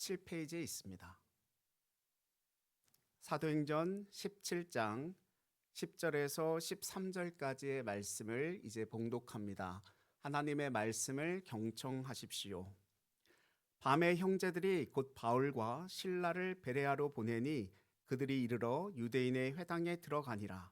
17페이지에 있습니다. 사도행전 17장 10절에서 13절까지의 말씀을 이제 봉독합니다. 하나님의 말씀을 경청하십시오. 밤에 형제들이 곧 바울과 실라를 베레아로 보내니 그들이 이르러 유대인의 회당에 들어가니라.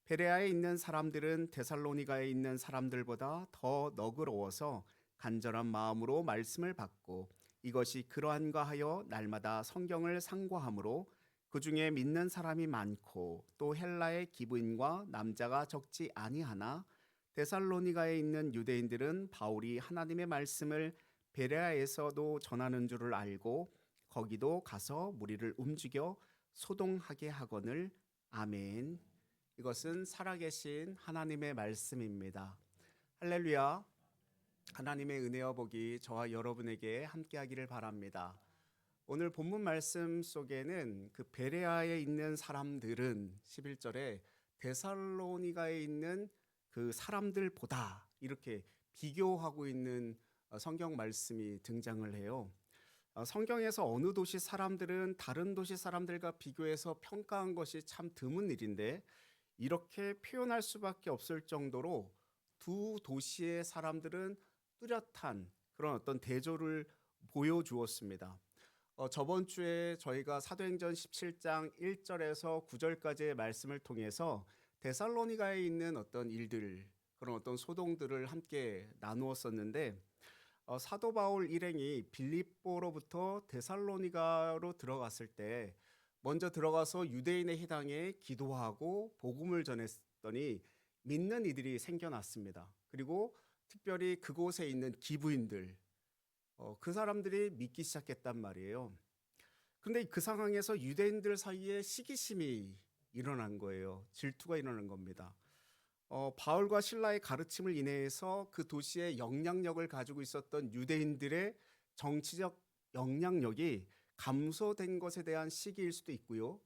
베레아에 있는 사람들은 데살로니가에 있는 사람들보다 더 너그러워서 간절한 마음으로 말씀을 받고 이것이 그러한가 하여 날마다 성경을 상고하므로 그 중에 믿는 사람이 많고 또 헬라의 기브인과 남자가 적지 아니하나 데살로니가에 있는 유대인들은 바울이 하나님의 말씀을 베레아에서도 전하는 줄을 알고 거기도 가서 무리를 움직여 소동하게 하거늘. 아멘. 이것은 살아계신 하나님의 말씀입니다. 할렐루야. 하나님의 은혜와 복이 저와 여러분에게 함께하기를 바랍니다. 오늘 본문 말씀 속에는 그 베레아에 있는 사람들은 11절에 데살로니가에 있는 그 사람들보다 이렇게 비교하고 있는 성경 말씀이 등장을 해요. 성경에서 어느 도시 사람들은 다른 도시 사람들과 비교해서 평가한 것이 참 드문 일인데 이렇게 표현할 수밖에 없을 정도로 두 도시의 사람들은 뚜렷한 그런 어떤 대조를 보여주었습니다. 저번 주에 저희가 사도행전 17장 1절에서 9절까지의 말씀을 통해서 데살로니가에 있는 어떤 일들, 그런 어떤 소동들을 함께 나누었었는데 사도 바울 일행이 빌립보로부터 데살로니가로 들어갔을 때 먼저 들어가서 유대인의 회당에 기도하고 복음을 전했더니 믿는 이들이 생겨났습니다. 그리고 특별히 그곳에 있는 기브인들, 그 사람들이 믿기 시작했단 말이에요. 그런데 그 상황에서 유대인들 사이에 시기심이 일어난 거예요. 질투가 일어난 겁니다. 바울과 실라의 가르침을 인해서 그 도시의 영향력을 가지고 있었던 유대인들의 정치적 영향력이 감소된 것에 대한 시기일 수도 있고요.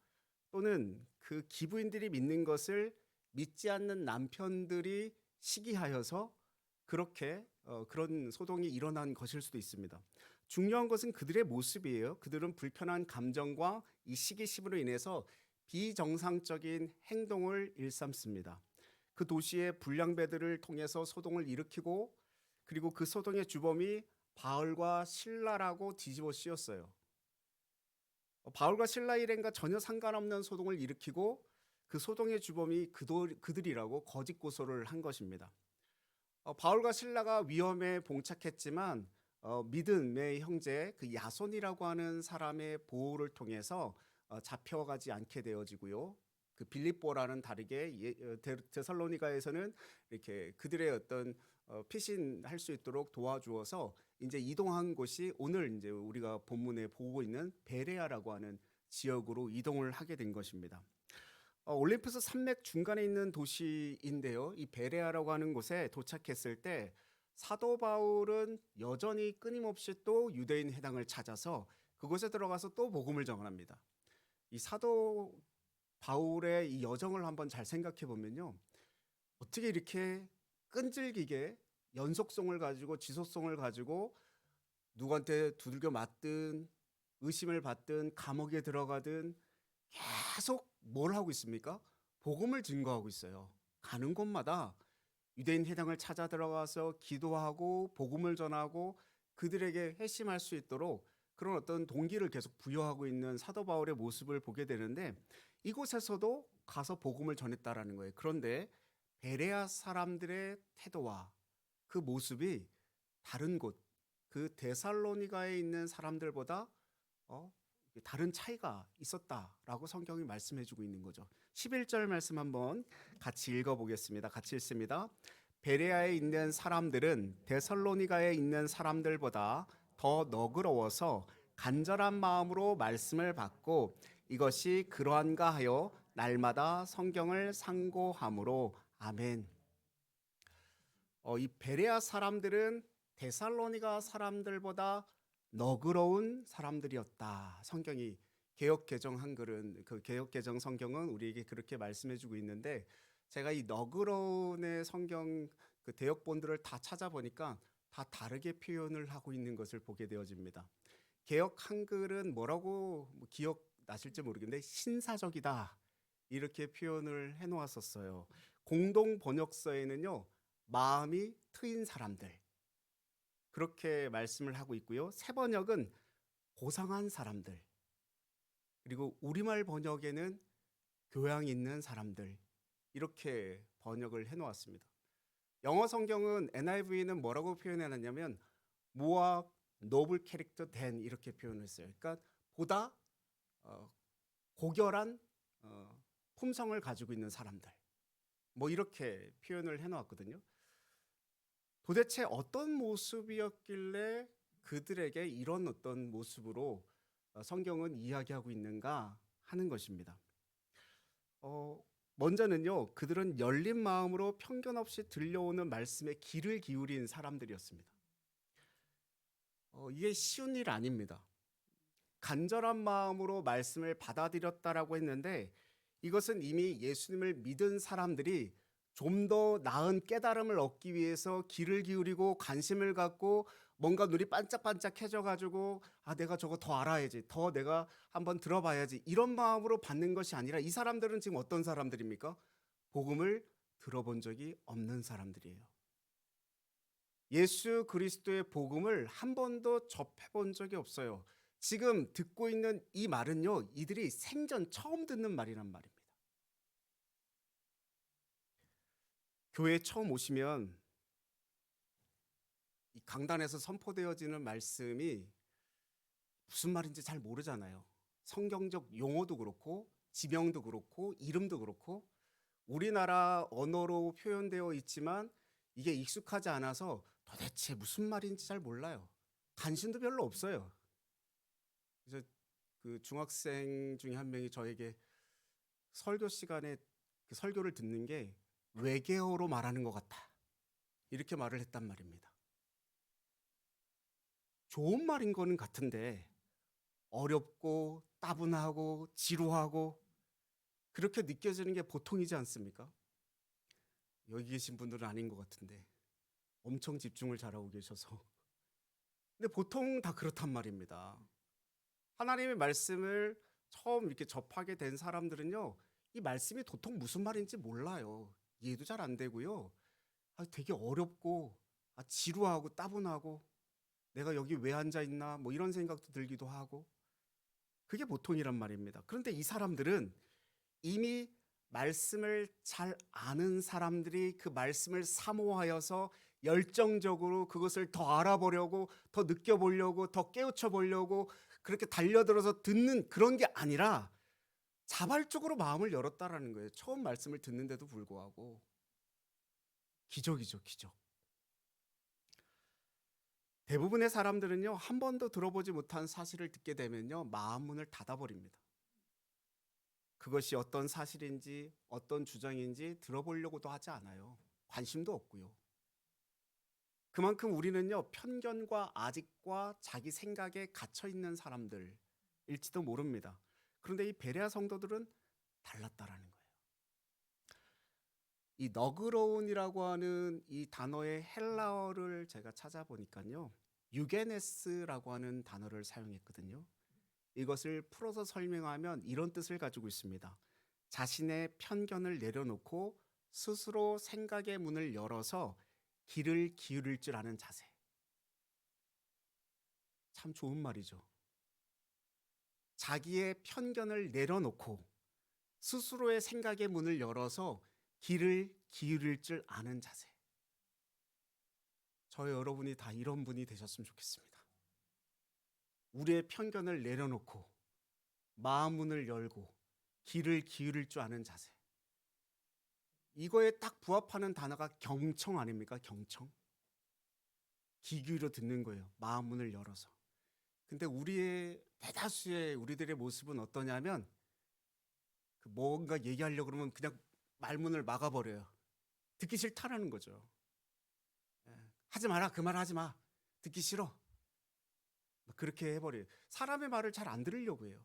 또는 그 기부인들이 믿는 것을 믿지 않는 남편들이 시기하여서 그렇게 그런 소동이 일어난 것일 수도 있습니다. 중요한 것은 그들의 모습이에요. 그들은 불편한 감정과 이 시기심으로 인해서 비정상적인 행동을 일삼습니다. 그 도시의 불량배들을 통해서 소동을 일으키고 그리고 그 소동의 주범이 바울과 실라라고 뒤집어 씌웠어요. 바울과 실라 일행과 전혀 상관없는 소동을 일으키고 그 소동의 주범이 그들이라고 거짓 고소를 한 것입니다. 바울과 실라가 위험에 봉착했지만 믿음의 형제 그 야손이라고 하는 사람의 보호를 통해서 잡혀가지 않게 되어지고요. 그 빌립보라는 다르게 데살로니가에서는 이렇게 그들의 어떤 피신할 수 있도록 도와주어서 이제 이동한 곳이 오늘 이제 우리가 본문에 보고 있는 베레아라고 하는 지역으로 이동을 하게 된 것입니다. 올림푸스 산맥 중간에 있는 도시인데요. 이 베레아라고 하는 곳에 도착했을 때 사도 바울은 여전히 끊임없이 또 유대인 회당을 찾아서 그곳에 들어가서 또 복음을 전합니다. 이 사도 바울의 이 여정을 한번 잘 생각해 보면요. 어떻게 이렇게 끈질기게 연속성을 가지고 지속성을 가지고 누구한테 두들겨 맞든 의심을 받든 감옥에 들어가든 계속 뭘 하고 있습니까? 복음을 증거하고 있어요. 가는 곳마다 유대인 회당을 찾아 들어가서 기도하고 복음을 전하고 그들에게 회심할 수 있도록 그런 어떤 동기를 계속 부여하고 있는 사도 바울의 모습을 보게 되는데 이곳에서도 가서 복음을 전했다라는 거예요. 그런데 베레아 사람들의 태도와 그 모습이 다른 곳, 그 데살로니가에 있는 사람들보다 다른 차이가 있었다라고 성경이 말씀해주고 있는 거죠. 11절 말씀 한번 같이 읽어보겠습니다. 같이 읽습니다. 베레아에 있는 사람들은 데살로니가에 있는 사람들보다 더 너그러워서 간절한 마음으로 말씀을 받고 이것이 그러한가 하여 날마다 성경을 상고함으로. 아멘. 이 베레아 사람들은 데살로니가 사람들보다 너그러운 사람들이었다. 성경이 개역 개정 한글은 그 개역 개정 성경은 우리에게 그렇게 말씀해주고 있는데 제가 이 너그러운의 성경 그 대역본들을 다 찾아보니까 다 다르게 표현을 하고 있는 것을 보게 되어집니다. 개역 한글은 뭐라고 기억 나실지 모르겠는데 신사적이다 이렇게 표현을 해놓았었어요. 공동 번역서에는요 마음이 트인 사람들 그렇게 말씀을 하고 있고요. 새 번역은 고상한 사람들 그리고 우리말 번역에는 교양 있는 사람들 이렇게 번역을 해놓았습니다. 영어 성경은 NIV는 뭐라고 표현해놨냐면 more noble character than 이렇게 표현했어요. 그러니까 보다 고결한 품성을 가지고 있는 사람들 뭐 이렇게 표현을 해놓았거든요. 도대체 어떤 모습이었길래 그들에게 이런 어떤 모습으로 성경은 이야기하고 있는가 하는 것입니다. 먼저는요, 그들은 열린 마음으로 편견 없이 들려오는 말씀에 귀를 기울인 사람들이었습니다. 이게 쉬운 일 아닙니다. 간절한 마음으로 말씀을 받아들였다라고 했는데 이것은 이미 예수님을 믿은 사람들이 좀 더 나은 깨달음을 얻기 위해서 귀를 기울이고 관심을 갖고 뭔가 눈이 반짝반짝해져 가지고 내가 저거 더 알아야지, 더 내가 한번 들어봐야지 이런 마음으로 받는 것이 아니라 이 사람들은 지금 어떤 사람들입니까? 복음을 들어본 적이 없는 사람들이에요. 예수 그리스도의 복음을 한 번도 접해본 적이 없어요. 지금 듣고 있는 이 말은요, 이들이 생전 처음 듣는 말이란 말입니다. 교회에 처음 오시면 이 강단에서 선포되어지는 말씀이 무슨 말인지 잘 모르잖아요. 성경적 용어도 그렇고 지명도 그렇고 이름도 그렇고 우리나라 언어로 표현되어 있지만 이게 익숙하지 않아서 도대체 무슨 말인지 잘 몰라요. 관심도 별로 없어요. 그래서 그 중학생 중에 한 명이 저에게 설교 시간에 그 설교를 듣는 게 외계어로 말하는 것 같다. 이렇게 말을 했단 말입니다. 좋은 말인 거는 같은데 어렵고 따분하고 지루하고 그렇게 느껴지는 게 보통이지 않습니까? 여기 계신 분들은 아닌 것 같은데 엄청 집중을 잘하고 계셔서. 근데 보통 다 그렇단 말입니다. 하나님의 말씀을 처음 이렇게 접하게 된 사람들은요, 이 말씀이 도통 무슨 말인지 몰라요. 이해도 잘 안 되고요. 되게 어렵고 지루하고 따분하고 내가 여기 왜 앉아 있나 뭐 이런 생각도 들기도 하고 그게 보통이란 말입니다. 그런데 이 사람들은 이미 말씀을 잘 아는 사람들이 그 말씀을 사모하여서 열정적으로 그것을 더 알아보려고 더 느껴보려고 더 깨우쳐 보려고 그렇게 달려들어서 듣는 그런 게 아니라 자발적으로 마음을 열었다라는 거예요. 처음 말씀을 듣는데도 불구하고. 기적이죠, 기적. 대부분의 사람들은요, 한 번도 들어보지 못한 사실을 듣게 되면요, 마음 문을 닫아버립니다. 그것이 어떤 사실인지 어떤 주장인지 들어보려고도 하지 않아요. 관심도 없고요. 그만큼 우리는요, 편견과 아직과 자기 생각에 갇혀 있는 사람들일지도 모릅니다. 그런데 이 베레아 성도들은 달랐다라는 거예요. 이 너그러운이라고 하는 이 단어의 헬라어를 제가 찾아보니까요, 유게네스라고 하는 단어를 사용했거든요. 이것을 풀어서 설명하면 이런 뜻을 가지고 있습니다. 자신의 편견을 내려놓고 스스로 생각의 문을 열어서 귀를 기울일 줄 아는 자세. 참 좋은 말이죠. 자기의 편견을 내려놓고 스스로의 생각의 문을 열어서 귀를 기울일 줄 아는 자세. 저 여러분이 다 이런 분이 되셨으면 좋겠습니다. 우리의 편견을 내려놓고 마음 문을 열고 귀를 기울일 줄 아는 자세. 이거에 딱 부합하는 단어가 경청 아닙니까? 경청. 귀 기울여 듣는 거예요. 마음 문을 열어서. 근데 우리의 대다수의 우리들의 모습은 어떠냐면 뭔가 얘기하려고 그러면 그냥 말문을 막아버려요. 듣기 싫다라는 거죠. 하지 마라, 그 말 하지 마. 듣기 싫어. 그렇게 해버려요. 사람의 말을 잘 안 들으려고 해요.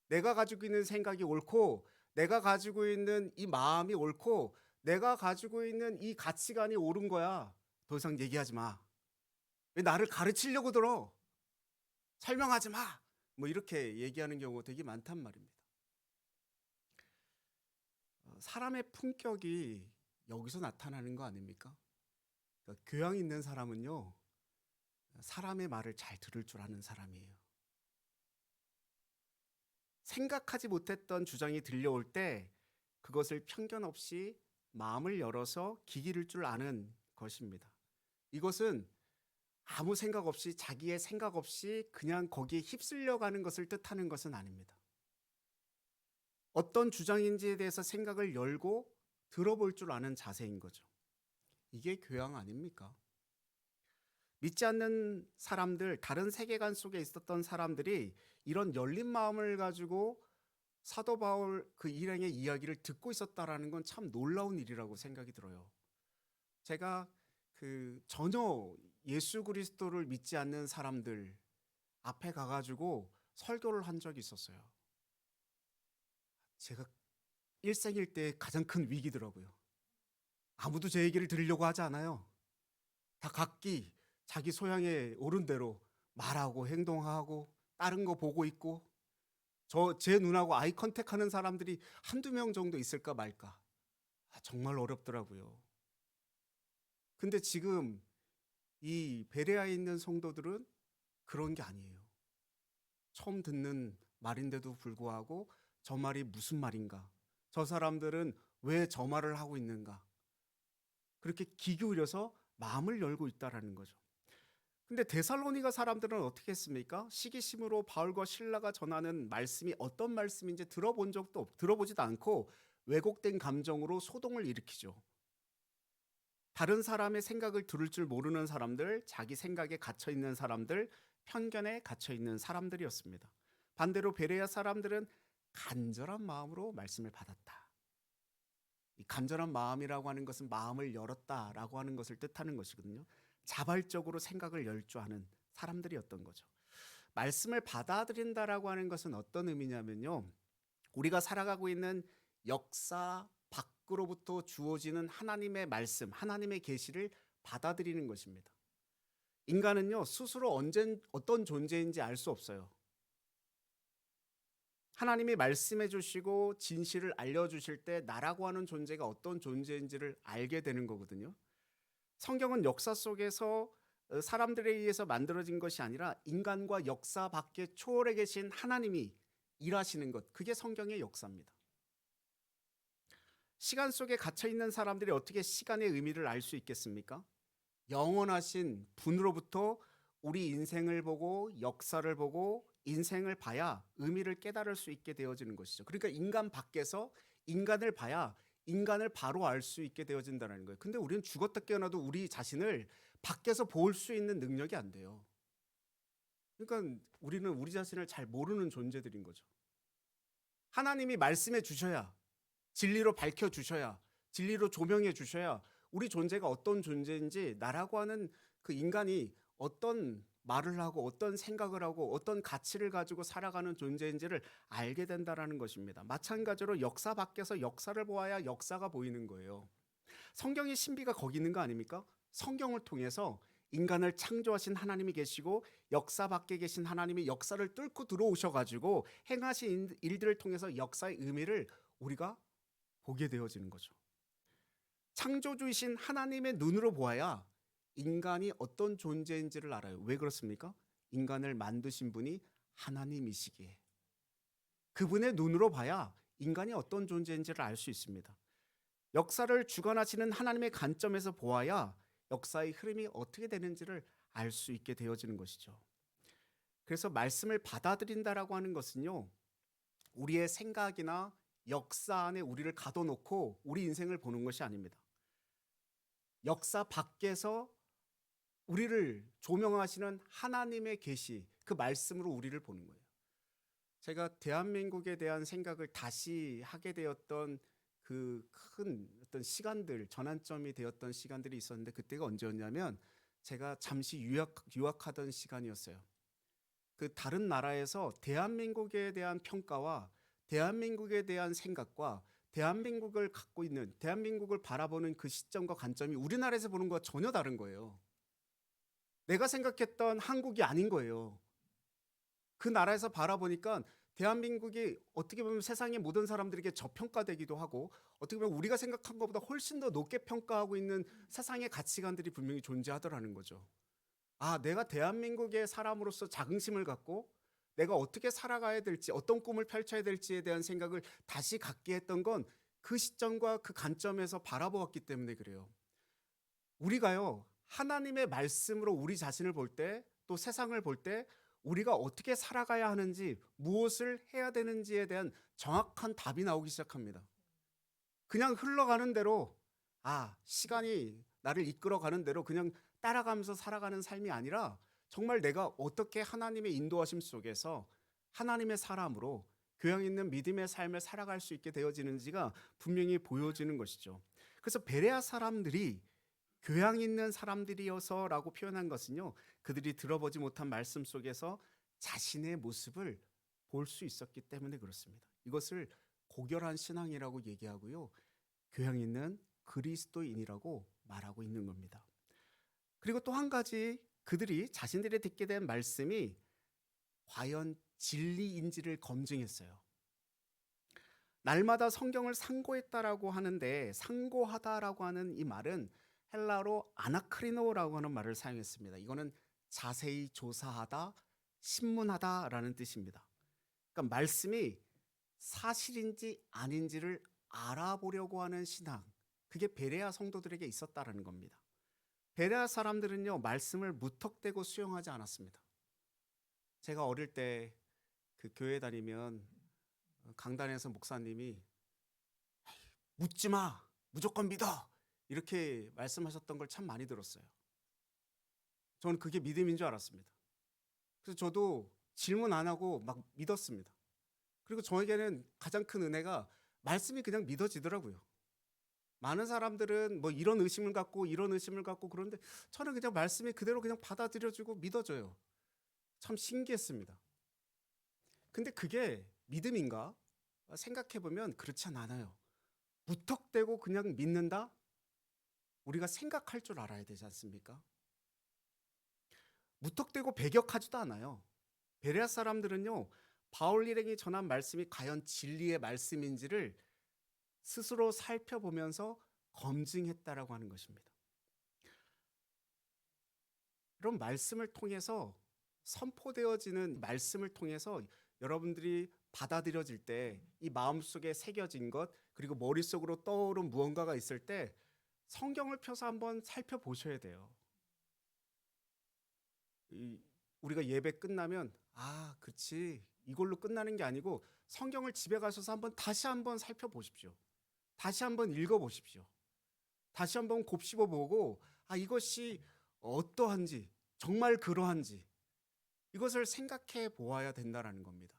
내가 가지고 있는 생각이 옳고 내가 가지고 있는 이 마음이 옳고 내가 가지고 있는 이 가치관이 옳은 거야. 더 이상 얘기하지 마. 왜 나를 가르치려고 들어? 설명하지 마. 뭐 이렇게 얘기하는 경우가 되게 많단 말입니다. 사람의 품격이 여기서 나타나는 거 아닙니까? 그러니까 교양 있는 사람은요, 사람의 말을 잘 들을 줄 아는 사람이에요. 생각하지 못했던 주장이 들려올 때 그것을 편견 없이 마음을 열어서 귀 기를 줄 아는 것입니다. 이것은 아무 생각 없이 자기의 생각 없이 그냥 거기에 휩쓸려 가는 것을 뜻하는 것은 아닙니다. 어떤 주장인지에 대해서 생각을 열고 들어볼 줄 아는 자세인 거죠. 이게 교양 아닙니까? 믿지 않는 사람들, 다른 세계관 속에 있었던 사람들이 이런 열린 마음을 가지고 사도 바울 그 일행의 이야기를 듣고 있었다라는 건 참 놀라운 일이라고 생각이 들어요. 제가 전혀 예수 그리스도를 믿지 않는 사람들 앞에 가가지고 설교를 한 적이 있었어요. 제가 일생일 때 가장 큰 위기더라고요. 아무도 제 얘기를 들으려고 하지 않아요. 다 각기 자기 소양에 오른 대로 말하고 행동하고 다른 거 보고 있고, 제 눈하고 아이 컨택하는 사람들이 한두 명 정도 있을까 말까. 정말 어렵더라고요. 근데 지금 이 베레아에 있는 성도들은 그런 게 아니에요. 처음 듣는 말인데도 불구하고 저 말이 무슨 말인가? 저 사람들은 왜 저 말을 하고 있는가? 그렇게 귀 기울여서 마음을 열고 있다라는 거죠. 근데 데살로니가 사람들은 어떻게 했습니까? 시기심으로 바울과 실라가 전하는 말씀이 어떤 말씀인지 들어보지도 않고 왜곡된 감정으로 소동을 일으키죠. 다른 사람의 생각을 들을 줄 모르는 사람들, 자기 생각에 갇혀 있는 사람들, 편견에 갇혀 있는 사람들이었습니다. 반대로 베레아 사람들은 간절한 마음으로 말씀을 받았다. 이 간절한 마음이라고 하는 것은 마음을 열었다라고 하는 것을 뜻하는 것이거든요. 자발적으로 생각을 열 줄 아는 사람들이었던 거죠. 말씀을 받아들인다라고 하는 것은 어떤 의미냐면요. 우리가 살아가고 있는 역사 밖으로부터 주어지는 하나님의 말씀, 하나님의 계시를 받아들이는 것입니다. 인간은요, 스스로 언제 어떤 존재인지 알 수 없어요. 하나님이 말씀해 주시고 진실을 알려주실 때 나라고 하는 존재가 어떤 존재인지를 알게 되는 거거든요. 성경은 역사 속에서 사람들에 의해서 만들어진 것이 아니라 인간과 역사 밖에 초월해 계신 하나님이 일하시는 것, 그게 성경의 역사입니다. 시간 속에 갇혀 있는 사람들이 어떻게 시간의 의미를 알 수 있겠습니까? 영원하신 분으로부터 우리 인생을 보고 역사를 보고 인생을 봐야 의미를 깨달을 수 있게 되어지는 것이죠. 그러니까 인간 밖에서 인간을 봐야 인간을 바로 알 수 있게 되어진다는 거예요. 근데 우리는 죽었다 깨어나도 우리 자신을 밖에서 볼 수 있는 능력이 안 돼요. 그러니까 우리는 우리 자신을 잘 모르는 존재들인 거죠. 하나님이 말씀해 주셔야, 진리로 밝혀 주셔야, 진리로 조명해 주셔야 우리 존재가 어떤 존재인지, 나라고 하는 그 인간이 어떤 말을 하고 어떤 생각을 하고 어떤 가치를 가지고 살아가는 존재인지를 알게 된다라는 것입니다. 마찬가지로 역사 밖에서 역사를 보아야 역사가 보이는 거예요. 성경의 신비가 거기 있는 거 아닙니까? 성경을 통해서 인간을 창조하신 하나님이 계시고 역사 밖에 계신 하나님이 역사를 뚫고 들어오셔가지고 행하신 일들을 통해서 역사의 의미를 우리가 보게 되어지는 거죠. 창조주이신 하나님의 눈으로 보아야 인간이 어떤 존재인지를 알아요. 왜 그렇습니까? 인간을 만드신 분이 하나님이시기에. 그분의 눈으로 봐야 인간이 어떤 존재인지를 알 수 있습니다. 역사를 주관하시는 하나님의 관점에서 보아야 역사의 흐름이 어떻게 되는지를 알 수 있게 되어지는 것이죠. 그래서 말씀을 받아들인다라고 하는 것은요, 우리의 생각이나 역사 안에 우리를 가둬놓고 우리 인생을 보는 것이 아닙니다. 역사 밖에서 우리를 조명하시는 하나님의 계시, 그 말씀으로 우리를 보는 거예요. 제가 대한민국에 대한 생각을 다시 하게 되었던 그 큰 어떤 시간들, 전환점이 되었던 시간들이 있었는데, 그때가 언제였냐면 제가 잠시 유학하던 시간이었어요. 그 다른 나라에서 대한민국에 대한 평가와 대한민국에 대한 생각과 대한민국을 갖고 있는, 대한민국을 바라보는 그 시점과 관점이 우리나라에서 보는 것과 전혀 다른 거예요. 내가 생각했던 한국이 아닌 거예요. 그 나라에서 바라보니까 대한민국이 어떻게 보면 세상의 모든 사람들에게 저평가되기도 하고 어떻게 보면 우리가 생각한 것보다 훨씬 더 높게 평가하고 있는 세상의 가치관들이 분명히 존재하더라는 거죠. 아, 내가 대한민국의 사람으로서 자긍심을 갖고 내가 어떻게 살아가야 될지, 어떤 꿈을 펼쳐야 될지에 대한 생각을 다시 갖게 했던 건 그 시점과 그 관점에서 바라보았기 때문에 그래요. 우리가요, 하나님의 말씀으로 우리 자신을 볼 때, 또 세상을 볼 때, 우리가 어떻게 살아가야 하는지, 무엇을 해야 되는지에 대한 정확한 답이 나오기 시작합니다. 그냥 흘러가는 대로, 아, 시간이 나를 이끌어가는 대로 그냥 따라가면서 살아가는 삶이 아니라 정말 내가 어떻게 하나님의 인도하심 속에서 하나님의 사람으로 교양 있는 믿음의 삶을 살아갈 수 있게 되어지는지가 분명히 보여지는 것이죠. 그래서 베레아 사람들이 교양 있는 사람들이어서라고 표현한 것은요, 그들이 들어보지 못한 말씀 속에서 자신의 모습을 볼 수 있었기 때문에 그렇습니다. 이것을 고결한 신앙이라고 얘기하고요, 교양 있는 그리스도인이라고 말하고 있는 겁니다. 그리고 또 한 가지, 그들이 자신들이 듣게 된 말씀이 과연 진리인지를 검증했어요. 날마다 성경을 상고했다라고 하는데, 상고하다라고 하는 이 말은 헬라어로 아나크리노라고 하는 말을 사용했습니다. 이거는 자세히 조사하다, 신문하다라는 뜻입니다. 그러니까 말씀이 사실인지 아닌지를 알아보려고 하는 신앙, 그게 베레아 성도들에게 있었다라는 겁니다. 베레아 사람들은요, 말씀을 무턱대고 수용하지 않았습니다. 제가 어릴 때 그 교회 다니면 강단에서 목사님이 묻지 마, 무조건 믿어, 이렇게 말씀하셨던 걸 참 많이 들었어요. 저는 그게 믿음인 줄 알았습니다. 그래서 저도 질문 안 하고 막 믿었습니다. 그리고 저에게는 가장 큰 은혜가 말씀이 그냥 믿어지더라고요. 많은 사람들은 뭐 이런 의심을 갖고 이런 의심을 갖고 그런데 저는 그냥 말씀이 그대로 그냥 받아들여지고 믿어져요. 참 신기했습니다. 근데 그게 믿음인가? 생각해보면 그렇지 않아요. 무턱대고 그냥 믿는다? 우리가 생각할 줄 알아야 되지 않습니까? 무턱대고 배격하지도 않아요. 베레아 사람들은요, 바울 일행이 전한 말씀이 과연 진리의 말씀인지를 스스로 살펴보면서 검증했다라고 하는 것입니다. 그런 말씀을 통해서 선포되어지는 말씀을 통해서 여러분들이 받아들여질 때 이 마음속에 새겨진 것, 그리고 머릿속으로 떠오른 무언가가 있을 때 성경을 펴서 한번 살펴보셔야 돼요. 우리가 예배 끝나면 아, 그렇지, 이걸로 끝나는 게 아니고 성경을 집에 가셔서 다시 한번 살펴보십시오. 다시 한번 읽어보십시오. 다시 한번 곱씹어보고 아, 이것이 어떠한지, 정말 그러한지 이것을 생각해 보아야 된다라는 겁니다.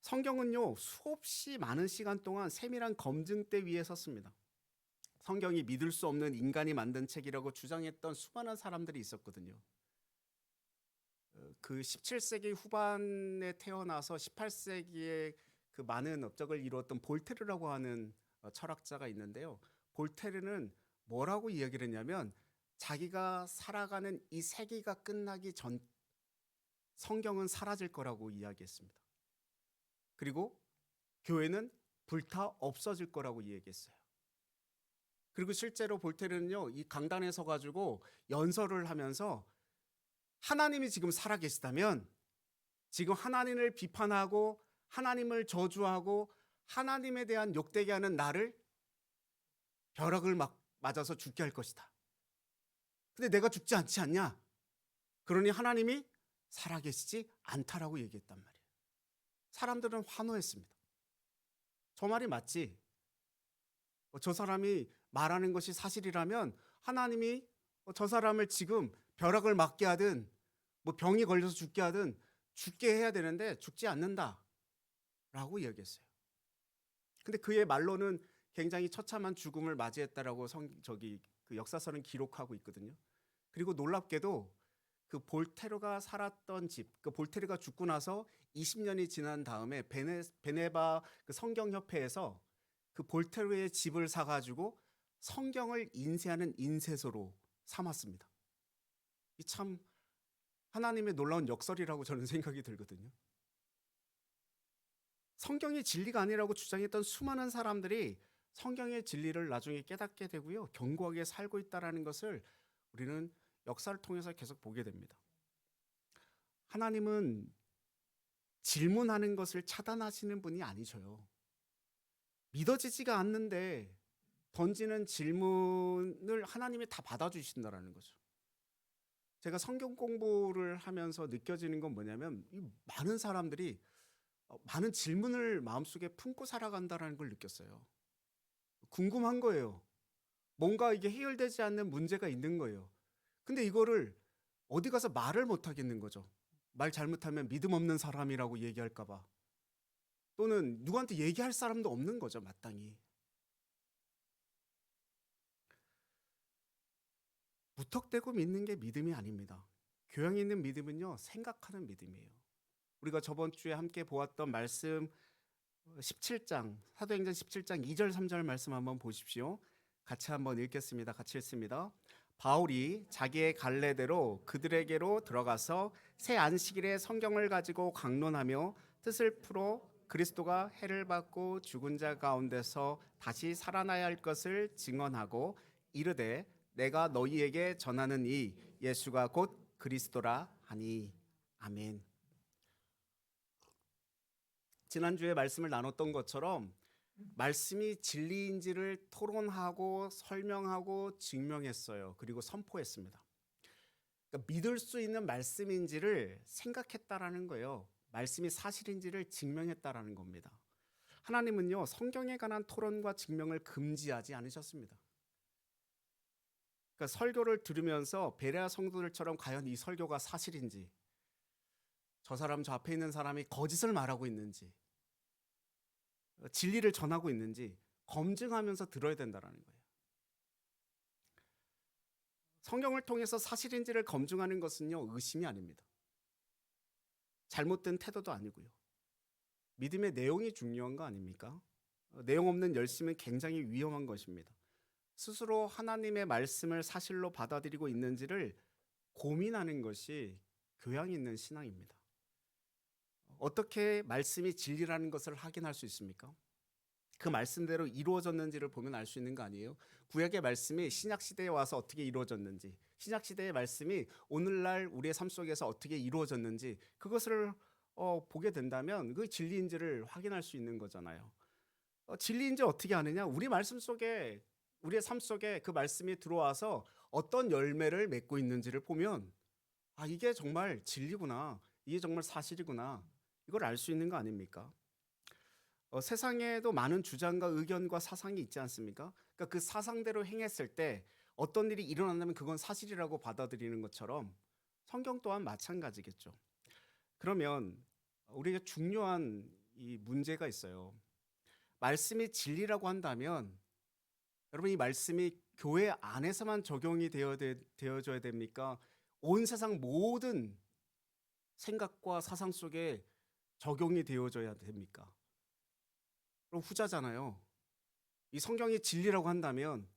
성경은요, 수없이 많은 시간 동안 세밀한 검증대 위에 섰습니다. 성경이 믿을 수 없는 인간이 만든 책이라고 주장했던 수많은 사람들이 있었거든요. 그 17세기 후반에 태어나서 18세기에 그 많은 업적을 이루었던 볼테르라고 하는 철학자가 있는데요. 볼테르는 뭐라고 이야기를 했냐면 자기가 살아가는 이 세기가 끝나기 전 성경은 사라질 거라고 이야기했습니다. 그리고 교회는 불타 없어질 거라고 이야기했어요. 그리고 실제로 볼테르는요, 이 강단에 서 가지고 연설을 하면서 하나님이 지금 살아계시다면 지금 하나님을 비판하고 하나님을 저주하고 하나님에 대한 욕되게 하는 나를 벼락을 맞아서 죽게 할 것이다. 근데 내가 죽지 않지 않냐? 그러니 하나님이 살아계시지 않다라고 얘기했단 말이에요. 사람들은 환호했습니다. 저 말이 맞지? 저 사람이 말하는 것이 사실이라면 하나님이 저 사람을 지금 벼락을 맞게 하든 뭐 병이 걸려서 죽게 하든 죽게 해야 되는데 죽지 않는다 라고 이야기했어요. 근데 그의 말로는 굉장히 처참한 죽음을 맞이했다라고 그 역사서는 기록하고 있거든요. 그리고 놀랍게도 그 볼테르가 살았던 집, 그 볼테르가 죽고 나서 20년이 지난 다음에 베네바 그 성경협회에서 그 볼테르의 집을 사가지고 성경을 인쇄하는 인쇄소로 삼았습니다. 이 참 하나님의 놀라운 역설이라고 저는 생각이 들거든요. 성경이 진리가 아니라고 주장했던 수많은 사람들이 성경의 진리를 나중에 깨닫게 되고요. 견고하게 살고 있다라는 것을 우리는 역사를 통해서 계속 보게 됩니다. 하나님은 질문하는 것을 차단하시는 분이 아니셔요. 믿어지지가 않는데 던지는 질문을 하나님이 다 받아주신다라는 거죠. 제가 성경 공부를 하면서 느껴지는 건 뭐냐면 이 많은 사람들이 많은 질문을 마음속에 품고 살아간다라는 걸 느꼈어요. 궁금한 거예요. 뭔가 이게 해결되지 않는 문제가 있는 거예요. 근데 이거를 어디 가서 말을 못 하겠는 거죠. 말 잘못하면 믿음 없는 사람이라고 얘기할까 봐. 또는 누구한테 얘기할 사람도 없는 거죠, 마땅히. 무턱대고 믿는 게 믿음이 아닙니다. 교양 있는 믿음은요, 생각하는 믿음이에요. 우리가 저번 주에 함께 보았던 말씀 17장, 사도행전 17장 2절 3절 말씀 한번 보십시오. 같이 한번 읽겠습니다. 같이 읽습니다. 바울이 자기의 갈래대로 그들에게로 들어가서 새 안식일에 성경을 가지고 강론하며 뜻을 풀어 그리스도가 해를 받고 죽은 자 가운데서 다시 살아나야 할 것을 증언하고 이르되 내가 너희에게 전하는 이 예수가 곧 그리스도라 하니. 아멘. 지난주에 말씀을 나눴던 것처럼 말씀이 진리인지를 토론하고 설명하고 증명했어요. 그리고 선포했습니다. 그러니까 믿을 수 있는 말씀인지를 생각했다라는 거예요. 말씀이 사실인지를 증명했다라는 겁니다. 하나님은요, 성경에 관한 토론과 증명을 금지하지 않으셨습니다. 그러니까 설교를 들으면서 베레아 성도들처럼 과연 이 설교가 사실인지, 저 사람 저 앞에 있는 사람이 거짓을 말하고 있는지, 진리를 전하고 있는지 검증하면서 들어야 된다는 거예요. 성경을 통해서 사실인지를 검증하는 것은요, 의심이 아닙니다. 잘못된 태도도 아니고요. 믿음의 내용이 중요한 거 아닙니까? 내용 없는 열심은 굉장히 위험한 것입니다. 스스로 하나님의 말씀을 사실로 받아들이고 있는지를 고민하는 것이 교양 있는 신앙입니다. 어떻게 말씀이 진리라는 것을 확인할 수 있습니까? 그 말씀대로 이루어졌는지를 보면 알 수 있는 거 아니에요? 구약의 말씀이 신약 시대에 와서 어떻게 이루어졌는지, 신약 시대의 말씀이 오늘날 우리의 삶 속에서 어떻게 이루어졌는지 그것을 보게 된다면 그 진리인지를 확인할 수 있는 거잖아요. 진리인지 어떻게 아느냐? 우리 말씀 속에, 우리의 삶 속에 그 말씀이 들어와서 어떤 열매를 맺고 있는지를 보면 아, 이게 정말 진리구나, 이게 정말 사실이구나, 이걸 알 수 있는 거 아닙니까? 세상에도 많은 주장과 의견과 사상이 있지 않습니까? 그러니까 그 사상대로 행했을 때 어떤 일이 일어난다면 그건 사실이라고 받아들이는 것처럼 성경 또한 마찬가지겠죠. 그러면 우리가 중요한 이 문제가 있어요. 말씀이 진리라고 한다면 여러분, 이 말씀이 교회 안에서만 적용이 되어져야 됩니까? 온 세상 모든 생각과 사상 속에 적용이 되어져야 됩니까? 그럼 후자잖아요. 이 성경이 진리라고 한다면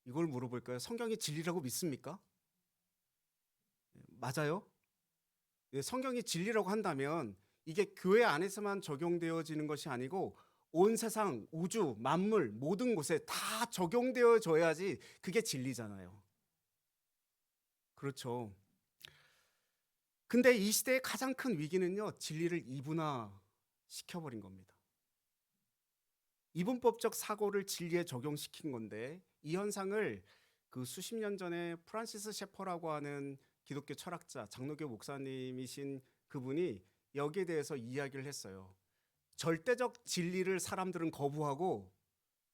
이걸 물어볼까요? 성경이 진리라고 믿습니까? 맞아요? 성경이 진리라고 한다면 이게 교회 안에서만 적용되어지는 것이 아니고 온 세상, 우주, 만물, 모든 곳에 다 적용되어져야지 그게 진리잖아요. 그렇죠. 근데 이 시대의 가장 큰 위기는요, 진리를 이분화 시켜버린 겁니다. 이분법적 사고를 진리에 적용시킨 건데 이 현상을 그 수십 년 전에 프란시스 셰퍼라고 하는 기독교 철학자, 장로교 목사님이신 그분이 여기에 대해서 이야기를 했어요. 절대적 진리를 사람들은 거부하고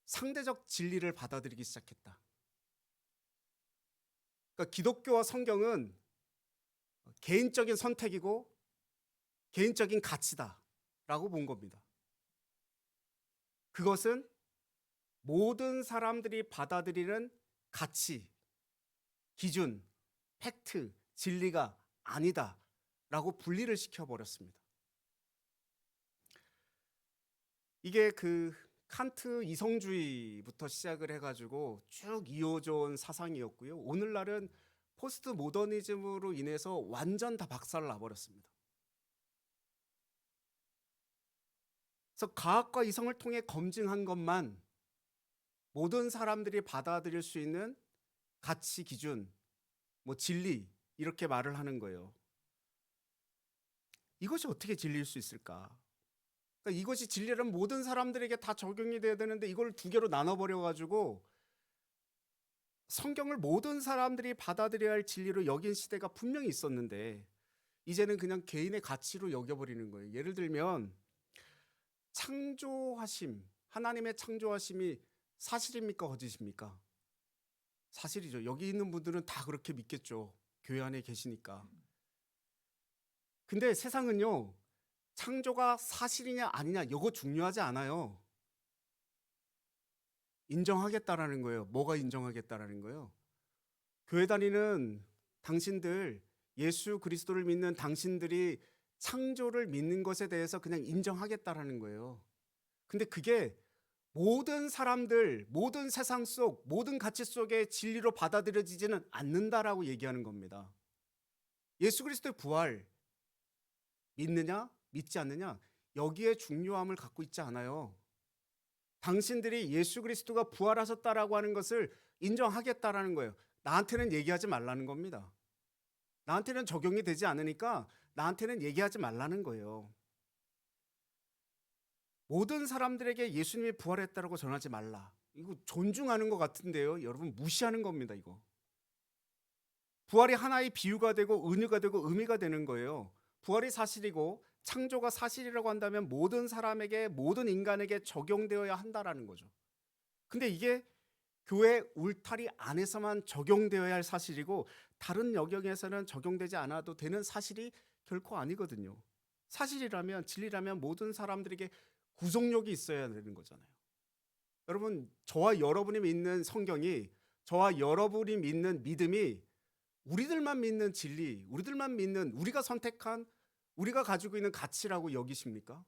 상대적 진리를 받아들이기 시작했다. 그러니까 기독교와 성경은 개인적인 선택이고 개인적인 가치다라고 본 겁니다. 그것은 모든 사람들이 받아들이는 가치, 기준, 팩트, 진리가 아니다라고 분리를 시켜버렸습니다. 이게 그 칸트 이성주의부터 시작을 해가지고 쭉 이어져 온 사상이었고요. 오늘날은 포스트 모더니즘으로 인해서 완전 다 박살을 나버렸습니다. 그래서 과학과 이성을 통해 검증한 것만 모든 사람들이 받아들일 수 있는 가치 기준, 뭐 진리 이렇게 말을 하는 거예요. 이것이 어떻게 진리일 수 있을까? 그러니까 이것이 진리라면 모든 사람들에게 다 적용이 돼야 되는데 이걸 두 개로 나눠버려 가지고 성경을 모든 사람들이 받아들여야 할 진리로 여긴 시대가 분명히 있었는데 이제는 그냥 개인의 가치로 여겨버리는 거예요. 예를 들면 창조하심, 하나님의 창조하심이 사실입니까? 거짓입니까? 사실이죠. 여기 있는 분들은 다 그렇게 믿겠죠. 교회 안에 계시니까. 근데 세상은요, 창조가 사실이냐 아니냐 이거 중요하지 않아요. 인정하겠다라는 거예요. 뭐가 인정하겠다라는 거예요? 교회 다니는 당신들, 예수 그리스도를 믿는 당신들이 창조를 믿는 것에 대해서 그냥 인정하겠다라는 거예요. 근데 그게 모든 사람들, 모든 세상 속, 모든 가치 속의 진리로 받아들여지지는 않는다라고 얘기하는 겁니다. 예수 그리스도의 부활 믿느냐, 믿지 않느냐, 여기에 중요함을 갖고 있지 않아요. 당신들이 예수 그리스도가 부활하셨다라고 하는 것을 인정하겠다라는 거예요. 나한테는 얘기하지 말라는 겁니다. 나한테는 적용이 되지 않으니까 나한테는 얘기하지 말라는 거예요. 모든 사람들에게 예수님이 부활했다라고 전하지 말라. 이거 존중하는 것 같은데요. 여러분 무시하는 겁니다, 이거. 부활이 하나의 비유가 되고 은유가 되고 의미가 되는 거예요. 부활이 사실이고 창조가 사실이라고 한다면 모든 사람에게 모든 인간에게 적용되어야 한다라는 거죠. 근데 이게 교회 울타리 안에서만 적용되어야 할 사실이고 다른 영역에서는 적용되지 않아도 되는 사실이 결코 아니거든요. 사실이라면 진리라면 모든 사람들에게 구속력이 있어야 되는 거잖아요. 여러분, 저와 여러분이 믿는 성경이, 저와 여러분이 믿는 믿음이 우리들만 믿는 진리, 우리들만 믿는 우리가 선택한 우리가 가지고 있는 가치라고 여기십니까?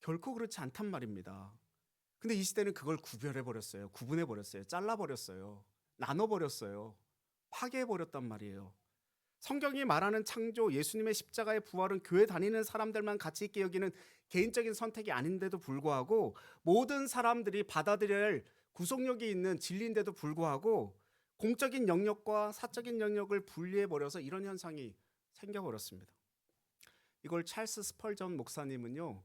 결코 그렇지 않단 말입니다. 근데 이 시대는 그걸 구별해 버렸어요. 구분해 버렸어요. 잘라 버렸어요. 나눠 버렸어요. 파괴해 버렸단 말이에요. 성경이 말하는 창조, 예수님의 십자가의 부활은 교회 다니는 사람들만 가치 있게 여기는 개인적인 선택이 아닌데도 불구하고 모든 사람들이 받아들여야 할 구속력이 있는 진리인데도 불구하고 공적인 영역과 사적인 영역을 분리해 버려서 이런 현상이 생겨 버렸습니다. 이걸 찰스 스펄전 목사님은요,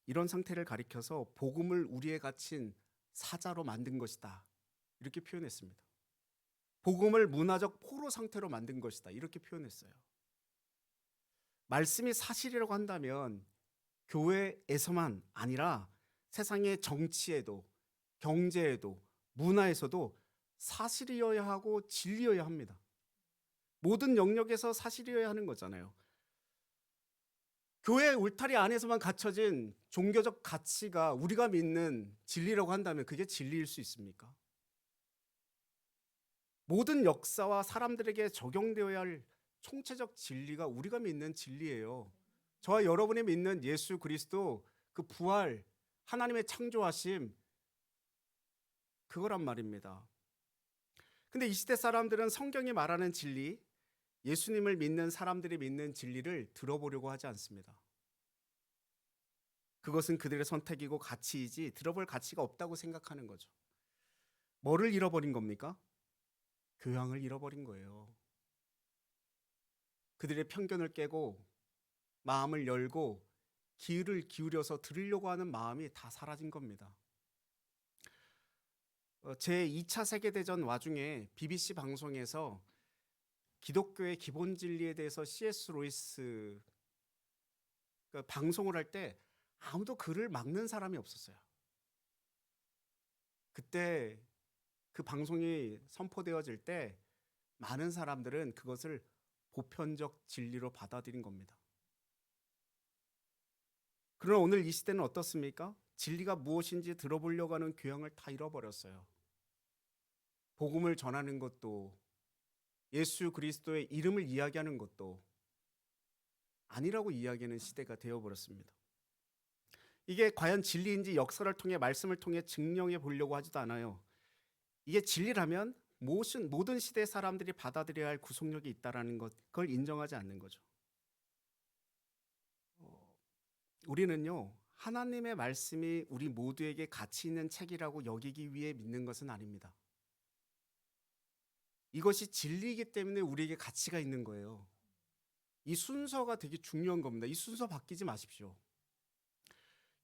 이런 상태를 가리켜서 복음을 우리에 갇힌 사자로 만든 것이다, 이렇게 표현했습니다. 복음을 문화적 포로 상태로 만든 것이다, 이렇게 표현했어요. 말씀이 사실이라고 한다면 교회에서만 아니라 세상의 정치에도 경제에도 문화에서도 사실이어야 하고 진리여야 합니다. 모든 영역에서 사실이어야 하는 거잖아요. 교회 울타리 안에서만 갖춰진 종교적 가치가 우리가 믿는 진리라고 한다면 그게 진리일 수 있습니까? 모든 역사와 사람들에게 적용되어야 할 총체적 진리가 우리가 믿는 진리예요. 저와 여러분이 믿는 예수 그리스도, 그 부활, 하나님의 창조하심, 그거란 말입니다. 근데 이 시대 사람들은 성경이 말하는 진리, 예수님을 믿는 사람들이 믿는 진리를 들어보려고 하지 않습니다. 그것은 그들의 선택이고 가치이지 들어볼 가치가 없다고 생각하는 거죠. 뭐를 잃어버린 겁니까? 교양을 잃어버린 거예요. 그들의 편견을 깨고 마음을 열고 귀를 기울여서 들으려고 하는 마음이 다 사라진 겁니다. 제2차 세계대전 와중에 BBC 방송에서 기독교의 기본 진리에 대해서 C.S. 로이스 방송을 할 때 아무도 그를 막는 사람이 없었어요. 그때 그 방송이 선포되어질 때 많은 사람들은 그것을 보편적 진리로 받아들인 겁니다. 그러나 오늘 이 시대는 어떻습니까? 진리가 무엇인지 들어보려고 하는 교양을 다 잃어버렸어요. 복음을 전하는 것도, 예수 그리스도의 이름을 이야기하는 것도 아니라고 이야기하는 시대가 되어버렸습니다. 이게 과연 진리인지 역사를 통해 말씀을 통해 증명해 보려고 하지도 않아요. 이게 진리라면 모든 시대 사람들이 받아들여야 할 구속력이 있다라는 것, 그걸 인정하지 않는 거죠. 우리는요, 하나님의 말씀이 우리 모두에게 가치 있는 책이라고 여기기 위해 믿는 것은 아닙니다. 이것이 진리이기 때문에 우리에게 가치가 있는 거예요. 이 순서가 되게 중요한 겁니다. 이 순서 바뀌지 마십시오.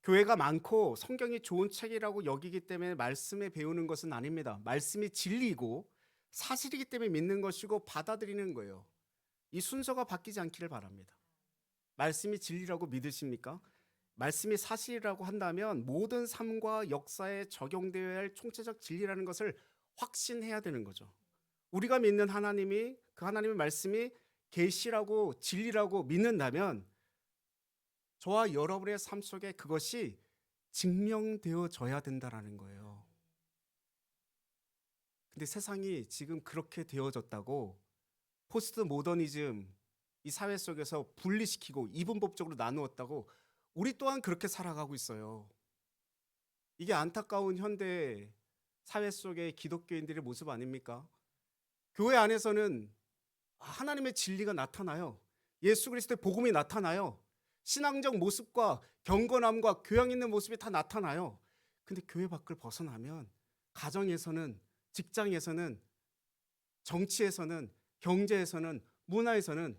교회가 많고 성경이 좋은 책이라고 여기기 때문에 말씀에 배우는 것은 아닙니다. 말씀이 진리이고 사실이기 때문에 믿는 것이고 받아들이는 거예요. 이 순서가 바뀌지 않기를 바랍니다. 말씀이 진리라고 믿으십니까? 말씀이 사실이라고 한다면 모든 삶과 역사에 적용되어야 할 총체적 진리라는 것을 확신해야 되는 거죠. 우리가 믿는 하나님이, 그 하나님의 말씀이 계시라고 진리라고 믿는다면 저와 여러분의 삶 속에 그것이 증명되어져야 된다라는 거예요. 근데 세상이 지금 그렇게 되어졌다고 포스트 모더니즘 이 사회 속에서 분리시키고 이분법적으로 나누었다고 우리 또한 그렇게 살아가고 있어요. 이게 안타까운 현대 사회 속의 기독교인들의 모습 아닙니까? 교회 안에서는 하나님의 진리가 나타나요. 예수 그리스도의 복음이 나타나요. 신앙적 모습과 경건함과 교양 있는 모습이 다 나타나요. 근데 교회 밖을 벗어나면 가정에서는, 직장에서는, 정치에서는, 경제에서는, 문화에서는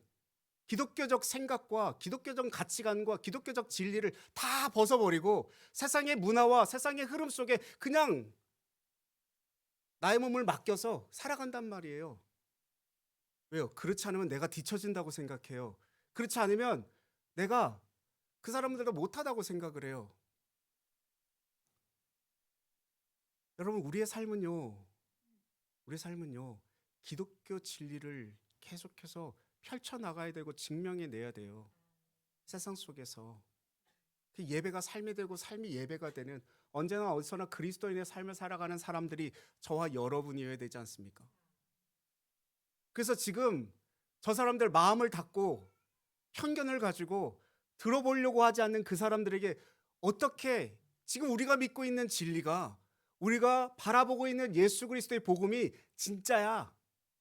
기독교적 생각과 기독교적 가치관과 기독교적 진리를 다 벗어버리고 세상의 문화와 세상의 흐름 속에 그냥 나의 몸을 맡겨서 살아간단 말이에요. 왜요? 그렇지 않으면 내가 뒤처진다고 생각해요. 그렇지 않으면 내가 그 사람들보다 못하다고 생각을 해요. 여러분, 우리의 삶은요, 기독교 진리를 계속해서 펼쳐나가야 되고 증명해내야 돼요. 세상 속에서. 그 예배가 삶이 되고 삶이 예배가 되는, 언제나 어디서나 그리스도인의 삶을 살아가는 사람들이 저와 여러분이어야 되지 않습니까? 그래서 지금 저 사람들 마음을 닫고 편견을 가지고 들어보려고 하지 않는 그 사람들에게 어떻게 지금 우리가 믿고 있는 진리가, 우리가 바라보고 있는 예수 그리스도의 복음이 진짜야,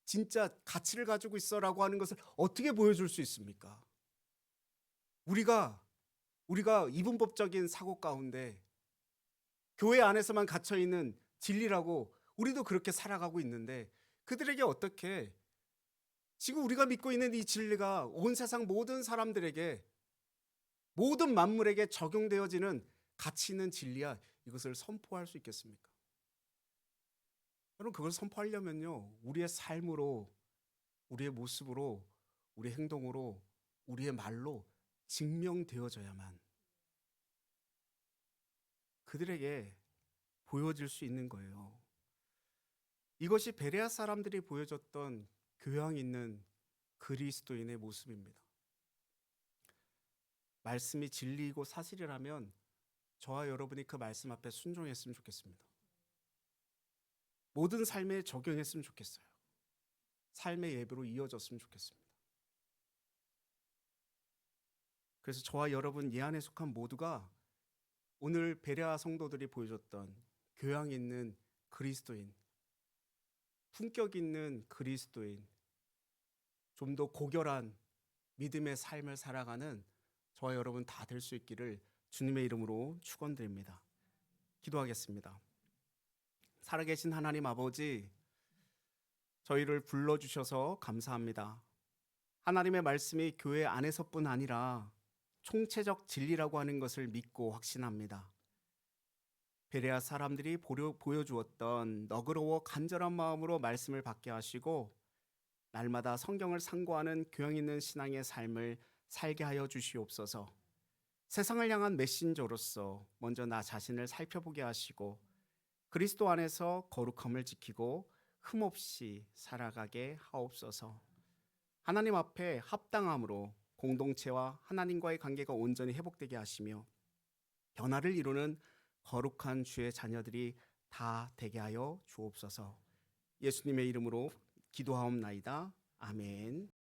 진짜 가치를 가지고 있어라고 하는 것을 어떻게 보여줄 수 있습니까? 우리가 이분법적인 사고 가운데 교회 안에서만 갇혀 있는 진리라고 우리도 그렇게 살아가고 있는데, 그들에게 어떻게 지금 우리가 믿고 있는 이 진리가 온 세상 모든 사람들에게, 모든 만물에게 적용되어지는 가치 있는 진리야, 이것을 선포할 수 있겠습니까? 여러분, 그걸 선포하려면요, 우리의 삶으로, 우리의 모습으로, 우리의 행동으로, 우리의 말로 증명되어져야만 그들에게 보여질 수 있는 거예요. 이것이 베레아 사람들이 보여줬던 교양 있는 그리스도인의 모습입니다. 말씀이 진리이고 사실이라면 저와 여러분이 그 말씀 앞에 순종했으면 좋겠습니다. 모든 삶에 적용했으면 좋겠어요. 삶의 예배로 이어졌으면 좋겠습니다. 그래서 저와 여러분 이 안에 속한 모두가 오늘 베레아 성도들이 보여줬던 교양 있는 그리스도인, 품격 있는 그리스도인, 좀 더 고결한 믿음의 삶을 살아가는 저와 여러분 다 될 수 있기를 주님의 이름으로 축원드립니다. 기도하겠습니다. 살아계신 하나님 아버지, 저희를 불러주셔서 감사합니다. 하나님의 말씀이 교회 안에서뿐 아니라 총체적 진리라고 하는 것을 믿고 확신합니다. 베레아 사람들이 보여주었던 너그러워 간절한 마음으로 말씀을 받게 하시고 날마다 성경을 상고하는 교양 있는 신앙의 삶을 살게 하여 주시옵소서. 세상을 향한 메신저로서 먼저 나 자신을 살펴보게 하시고 그리스도 안에서 거룩함을 지키고 흠없이 살아가게 하옵소서. 하나님 앞에 합당함으로 공동체와 하나님과의 관계가 온전히 회복되게 하시며 변화를 이루는 거룩한 주의 자녀들이 다 되게 하여 주옵소서. 예수님의 이름으로 기도하옵나이다. 아멘.